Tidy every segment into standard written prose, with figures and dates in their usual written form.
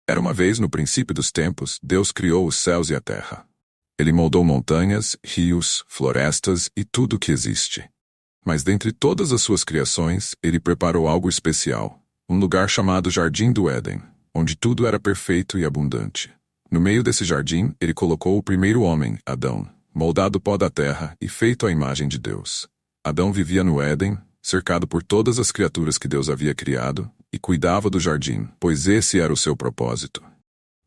Era uma vez no princípio dos tempos, Deus criou os céus e a terra. Ele moldou montanhas, rios, florestas e tudo o que existe. Mas dentre todas as suas criações, ele preparou algo especial, um lugar chamado Jardim do Éden, onde tudo era perfeito e abundante. No meio desse jardim, ele colocou o primeiro homem, Adão, moldado do pó da terra e feito à imagem de Deus. Adão vivia no Éden, cercado por todas as criaturas que Deus havia criado, e cuidava do jardim, pois esse era o seu propósito.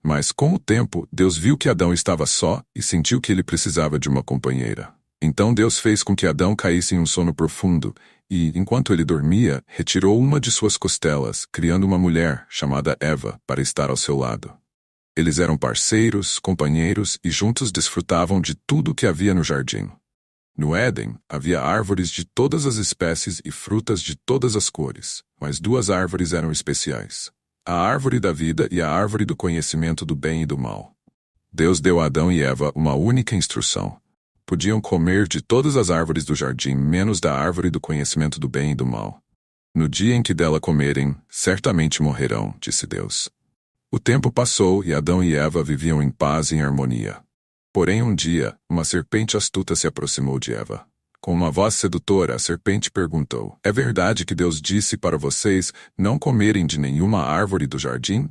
Mas com o tempo, Deus viu que Adão estava só e sentiu que ele precisava de uma companheira. Então Deus fez com que Adão caísse em um sono profundo e, enquanto ele dormia, retirou uma de suas costelas, criando uma mulher, chamada Eva, para estar ao seu lado. Eles eram parceiros, companheiros e juntos desfrutavam de tudo o que havia no jardim. No Éden, havia árvores de todas as espécies e frutas de todas as cores, mas duas árvores eram especiais: a árvore da vida e a árvore do conhecimento do bem e do mal. Deus deu a Adão e Eva uma única instrução. Podiam comer de todas as árvores do jardim, menos da árvore do conhecimento do bem e do mal. No dia em que dela comerem, certamente morrerão, disse Deus. O tempo passou e Adão e Eva viviam em paz e em harmonia. Porém, um dia, uma serpente astuta se aproximou de Eva. Com uma voz sedutora, a serpente perguntou: "É verdade que Deus disse para vocês não comerem de nenhuma árvore do jardim?"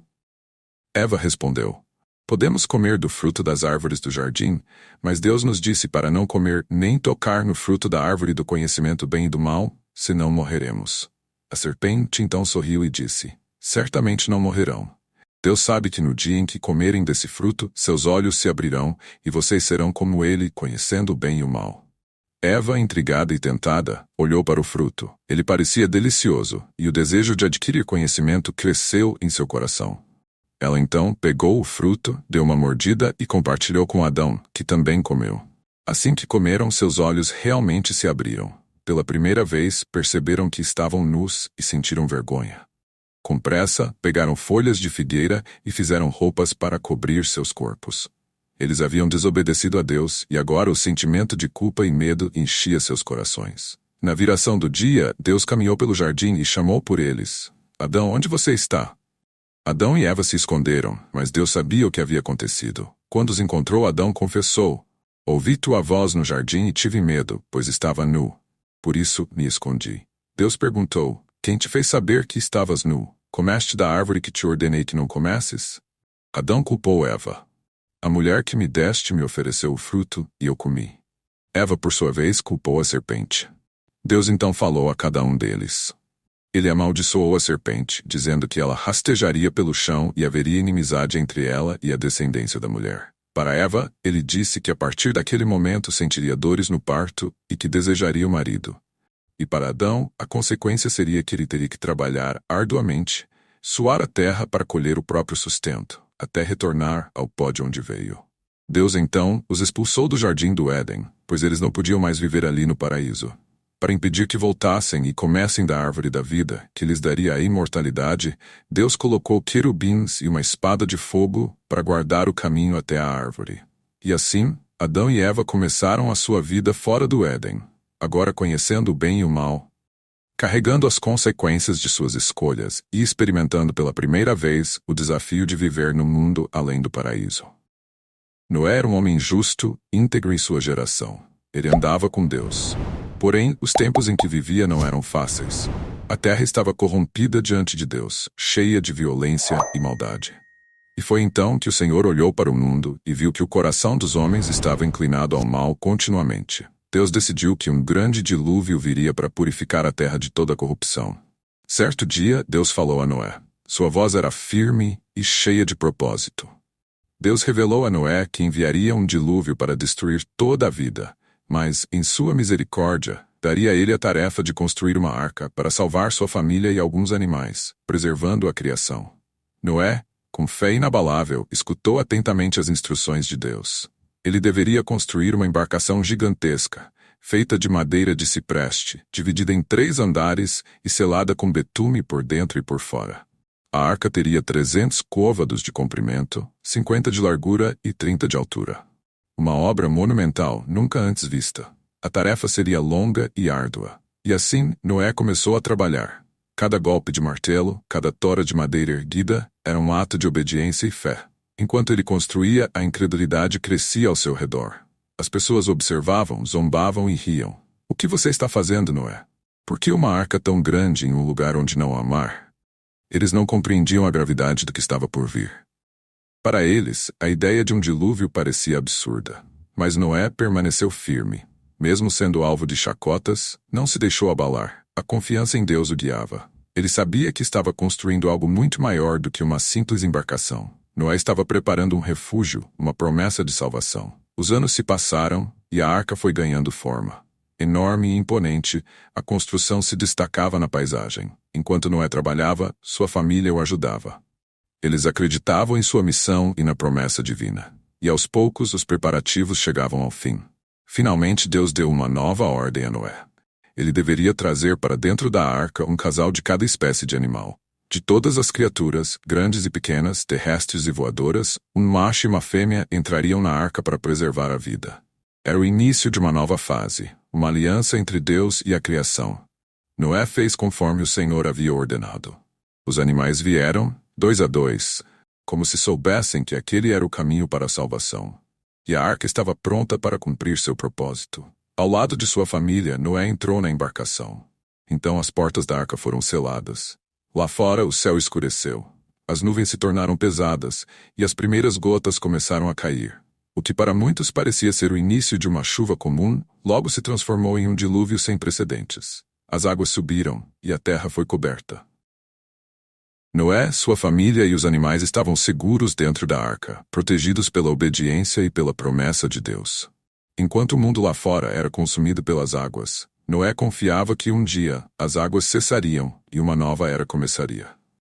Eva respondeu: "Podemos comer do fruto das árvores do jardim, mas Deus nos disse para não comer nem tocar no fruto da árvore do conhecimento do bem e do mal, senão morreremos." A serpente então sorriu e disse: "Certamente não morrerão. Deus sabe que no dia em que comerem desse fruto, seus olhos se abrirão e vocês serão como ele, conhecendo o bem e o mal." Eva, intrigada e tentada, olhou para o fruto. Ele parecia delicioso, e o desejo de adquirir conhecimento cresceu em seu coração. Ela então pegou o fruto, deu uma mordida e compartilhou com Adão, que também comeu. Assim que comeram, seus olhos realmente se abriram. Pela primeira vez, perceberam que estavam nus e sentiram vergonha. Com pressa, pegaram folhas de figueira e fizeram roupas para cobrir seus corpos. Eles haviam desobedecido a Deus e agora o sentimento de culpa e medo enchia seus corações. Na viração do dia, Deus caminhou pelo jardim e chamou por eles: "Adão, onde você está?" Adão e Eva se esconderam, mas Deus sabia o que havia acontecido. Quando os encontrou, Adão confessou: "Ouvi tua voz no jardim e tive medo, pois estava nu. Por isso me escondi." Deus perguntou: "Quem te fez saber que estavas nu? Comeste da árvore que te ordenei que não comesses?" Adão culpou Eva. "A mulher que me deste me ofereceu o fruto, e eu comi." Eva, por sua vez, culpou a serpente. Deus então falou a cada um deles. Ele amaldiçoou a serpente, dizendo que ela rastejaria pelo chão e haveria inimizade entre ela e a descendência da mulher. Para Eva, ele disse que a partir daquele momento sentiria dores no parto e que desejaria o marido. E para Adão, a consequência seria que ele teria que trabalhar arduamente, suar a terra para colher o próprio sustento, até retornar ao pó de onde veio. Deus então os expulsou do jardim do Éden, pois eles não podiam mais viver ali no paraíso. Para impedir que voltassem e comessem da árvore da vida, que lhes daria a imortalidade, Deus colocou querubins e uma espada de fogo para guardar o caminho até a árvore. E assim, Adão e Eva começaram a sua vida fora do Éden, agora conhecendo o bem e o mal, carregando as consequências de suas escolhas e experimentando pela primeira vez o desafio de viver no mundo além do paraíso. Noé era um homem justo, íntegro em sua geração. Ele andava com Deus. Porém, os tempos em que vivia não eram fáceis. A terra estava corrompida diante de Deus, cheia de violência e maldade. E foi então que o Senhor olhou para o mundo e viu que o coração dos homens estava inclinado ao mal continuamente. Deus decidiu que um grande dilúvio viria para purificar a terra de toda a corrupção. Certo dia, Deus falou a Noé. Sua voz era firme e cheia de propósito. Deus revelou a Noé que enviaria um dilúvio para destruir toda a vida, mas, em sua misericórdia, daria a ele a tarefa de construir uma arca para salvar sua família e alguns animais, preservando a criação. Noé, com fé inabalável, escutou atentamente as instruções de Deus. Ele deveria construir uma embarcação gigantesca, feita de madeira de cipreste, dividida em 3 andares e selada com betume por dentro e por fora. A arca teria 300 côvados de comprimento, 50 de largura e 30 de altura. Uma obra monumental nunca antes vista. A tarefa seria longa e árdua. E assim, Noé começou a trabalhar. Cada golpe de martelo, cada tora de madeira erguida, era um ato de obediência e fé. Enquanto ele construía, a incredulidade crescia ao seu redor. As pessoas observavam, zombavam e riam. O que você está fazendo, Noé? Por que uma arca tão grande em um lugar onde não há mar? Eles não compreendiam a gravidade do que estava por vir. Para eles, a ideia de um dilúvio parecia absurda. Mas Noé permaneceu firme. Mesmo sendo alvo de chacotas, não se deixou abalar. A confiança em Deus o guiava. Ele sabia que estava construindo algo muito maior do que uma simples embarcação. Noé estava preparando um refúgio, uma promessa de salvação. Os anos se passaram e a arca foi ganhando forma. Enorme e imponente, a construção se destacava na paisagem. Enquanto Noé trabalhava, sua família o ajudava. Eles acreditavam em sua missão e na promessa divina. E aos poucos os preparativos chegavam ao fim. Finalmente Deus deu uma nova ordem a Noé. Ele deveria trazer para dentro da arca um casal de cada espécie de animal. De todas as criaturas, grandes e pequenas, terrestres e voadoras, um macho e uma fêmea entrariam na arca para preservar a vida. Era o início de uma nova fase, uma aliança entre Deus e a criação. Noé fez conforme o Senhor havia ordenado. Os animais vieram, 2 a 2, como se soubessem que aquele era o caminho para a salvação. E a arca estava pronta para cumprir seu propósito. Ao lado de sua família, Noé entrou na embarcação. Então as portas da arca foram seladas. Lá fora, o céu escureceu. As nuvens se tornaram pesadas e as primeiras gotas começaram a cair. O que para muitos parecia ser o início de uma chuva comum, logo se transformou em um dilúvio sem precedentes. As águas subiram e a terra foi coberta. Noé, sua família e os animais estavam seguros dentro da arca, protegidos pela obediência e pela promessa de Deus. Enquanto o mundo lá fora era consumido pelas águas, Noé confiava que um dia as águas cessariam e uma nova era começaria.